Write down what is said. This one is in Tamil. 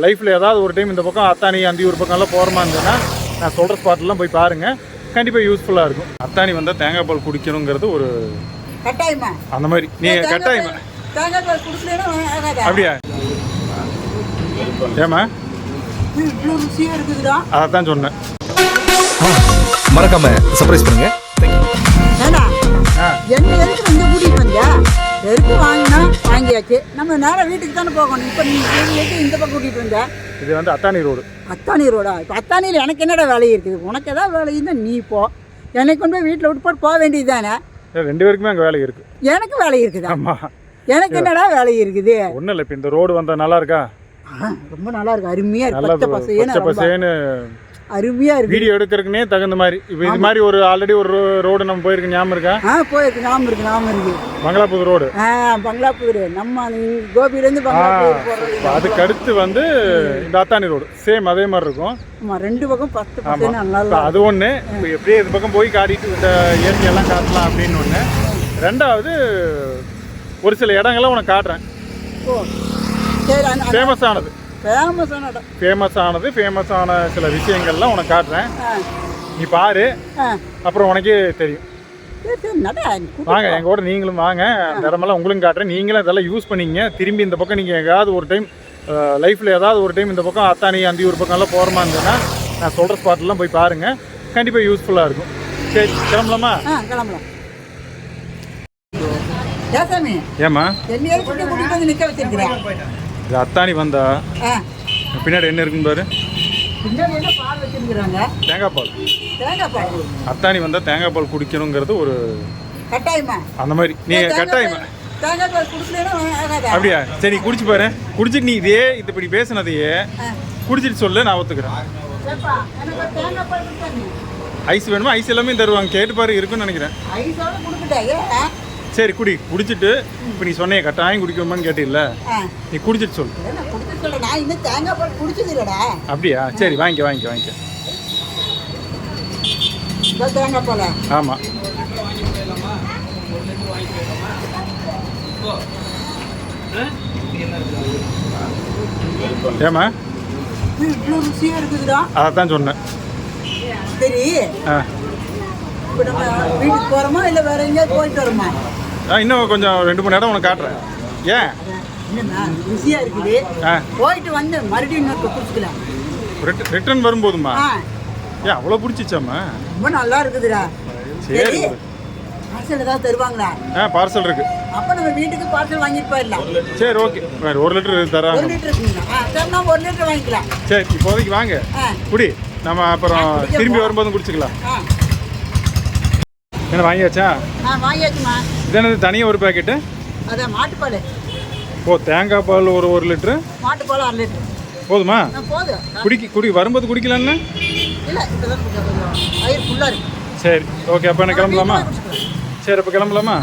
லைஃப்பில் ஏதாவது ஒரு டைம் இந்த பக்கம் அத்தானி அந்தியூர் பக்கம்லாம் போகிறமா இருந்ததுன்னா நான் சொல்கிற ஸ்பாட்லாம் போய் பாருங்கள், கண்டிப்பாக யூஸ்ஃபுல்லாக இருக்கும். அத்தானி வந்தால் தேங்காய் பால் குடிக்கணுங்கிறது ஒரு கட்டாயமா. அந்த மாதிரி நீங்கள் கட்டாயமா தேங்காய் பால் குடிக்கலன்னா அப்படியா? ஏமா இவ்வளோ ருசியாக இருக்குதுடா. அதான் சொன்னேன். மறக்காம சர்ப்ரைஸ் பண்ணுங்க. ஏன்னா என்ன எதுக்கு வந்து கூட்டிகிட்டு வந்தா? எதுக்கு வாங்கினா வாங்கியாச்சு, நம்ம நேரம் வீட்டுக்கு தானே போகணும். இப்போ நீங்கள் இந்த பக்கம் கூட்டிகிட்டு வந்தா? இது வந்து அத்தானி ரோடு. அத்தானி ரோடா? இப்போ அத்தானியில் எனக்கு என்னடா வேலை இருக்குது? உனக்கு ஏதாவது வேலை இருந்தால் நீ போ, என்னை கொண்டு போய் வீட்டில் விட்டு போக வேண்டியது தானே. 2 பேருக்குமே அங்கே வேலை இருக்குது. எனக்கு வேலை இருக்குதா? ஆமாம். எனக்கு என்னடா வேலை இருக்குது? ஒன்றும் இல்லை, இப்போ இந்த ரோடு வந்தால் நல்லா இருக்கா? ரொம்ப நல்லா இருக்கு, அருமையாக இருக்கு, நல்லா பச்சை பசேன்னு அருமையாக இருக்கு. வீடியோ எடுக்கிறதுக்குனே தகுந்த மாதிரி. இப்போ இது மாதிரி ஒரு ஆல்ரெடி ஒரு ரோடு நம்ம போயிருக்கு, ஞாபகம் இருக்கா? போயிருக்கு, ஞாபகம் இருக்கு. பங்களாபுதூர் ரோடு. பங்களாபுதூர் நம்ம கோபியிலேருந்து பங்களாபுதூர் போகிறது. அதுக்கு அடுத்து வந்து இந்த அத்தானி ரோடு சேம் அதே மாதிரி இருக்கும். ஆமாம், 2 பக்கம் 10 நல்லா. அது ஒன்று. இப்போ எப்படியே இது பக்கம் போய் காட்டிட்டு இந்த இயற்கையெல்லாம் காட்டலாம் அப்படின்னு ஒன்று. 2வது ஒரு சில இடங்கள்லாம் உனக்கு காட்டுறேன். ஓ சரி. ஃபேமஸான சில விஷயங்கள்லாம் உனக்கு காட்டுறேன், நீ பாரு, அப்புறம் உனக்கே தெரியும். வாங்க எங்கள் கூட நீங்களும் வாங்க, அந்த இடமெல்லாம் உங்களும் காட்டுறேன். நீங்களும் இதெல்லாம் யூஸ் பண்ணிங்க. திரும்பி இந்த பக்கம் நீங்கள் எங்கேயாவது ஒரு டைம் லைஃப்பில் ஏதாவது ஒரு டைம் இந்த பக்கம் அத்தானி அந்தியூர் பக்கம்லாம் போகிறமா இருந்ததுன்னா நான் சொல்கிற ஸ்பாட்லாம் போய் பாருங்கள், கண்டிப்பாக யூஸ்ஃபுல்லாக இருக்கும். சரி கிளம்பலாமா? கிளம்பலாம். ஏம்மா நிற்க வச்சிருக்கிறேன். இது அத்தானி வந்தா பின்னாடி என்ன இருக்குன்னு பாரு. தேங்காய் பால். அத்தானி வந்தா தேங்காய் பால் குடிக்கணுங்கிறது ஒரு கட்டாயமா. அந்த மாதிரி நீங்கள் கட்டாயமா தேங்காய் பால் குடிக்கலன்னா அப்படியா? சரி குடிச்சு பாரு. குடிச்சிட்டு நீ இதே இப்படி பேசுனதையே குடிச்சிட்டு சொல்லு, நான் ஒத்துக்கிறேன். ஐஸ் வேணுமா? ஐஸ் எல்லாமே தருவாங்க, கேட்டு பாரு, இருக்குன்னு நினைக்கிறேன். சரி குடி. குடிச்சிட்டு இப்போ நீ சொன்னையே கட்டாயம் குடிக்கணுமான்னு கேட்டில்ல, நீ குடிச்சிட்டு சொல்லு. அப்படியா? சரி வாங்கிக்க. ஆமாம். ஏமா இவ்வளோ ருசியாக இருக்குதுடா. அதான் சொன்னேன். சரி, இப்போ நம்ம வீட்டுக்கு போகிறோமா இல்லை வேற எங்கேயாவது போயிட்டு வரோமா? இன்னும் கொஞ்சம் 2 மணி நேரம் உனக்கு காட்டுறேன். ஏன் இல்லைண்ணா, ருசியாக இருக்குது. போயிட்டு வந்து மறுபடியும் இன்னொரு குடிச்சுக்கலாம். ரிட்டர்ன் வரும்போதுமா? ஏன் அவ்வளோ பிடிச்சிச்சாம்மா? ரொம்ப நல்லா இருக்குதுடா. சரி, பார்சல் ஏதாவது தருவாங்களா? பார்சல் இருக்கு. அப்போ நம்ம வீட்டுக்கு பார்சல் வாங்கிட்டு போயிடலாம். சரி ஓகே. 1 லிட்டர் தராங்க. 1 லிட்டர் இருக்குங்களா? சரி, நம்ம 1 லிட்டர் வாங்கிக்கலாம். சரி இப்போதைக்கு வாங்க குடி, நம்ம அப்புறம் திரும்பி வரும்போதும் குடிச்சுக்கலாம். என்ன வாங்கியாச்சா? வாங்கியாச்சுமா. இது என்னது தனியாக ஒரு பேக்கெட்டு? அதான் மாட்டுப்பால். ஓ தேங்காய் பால் ஒரு 1 லிட்டரு. மாட்டுப்பால் 1 லிட்டர் போதுமா? போதும். குடி வரும்போது குடிக்கலான்னு இல்லை, வயிறு ஃபுல்லாக இருக்கு. சரி ஓகே. அப்போ என்ன கிளம்பலாமா? சரி அப்போ கிளம்பலாமா?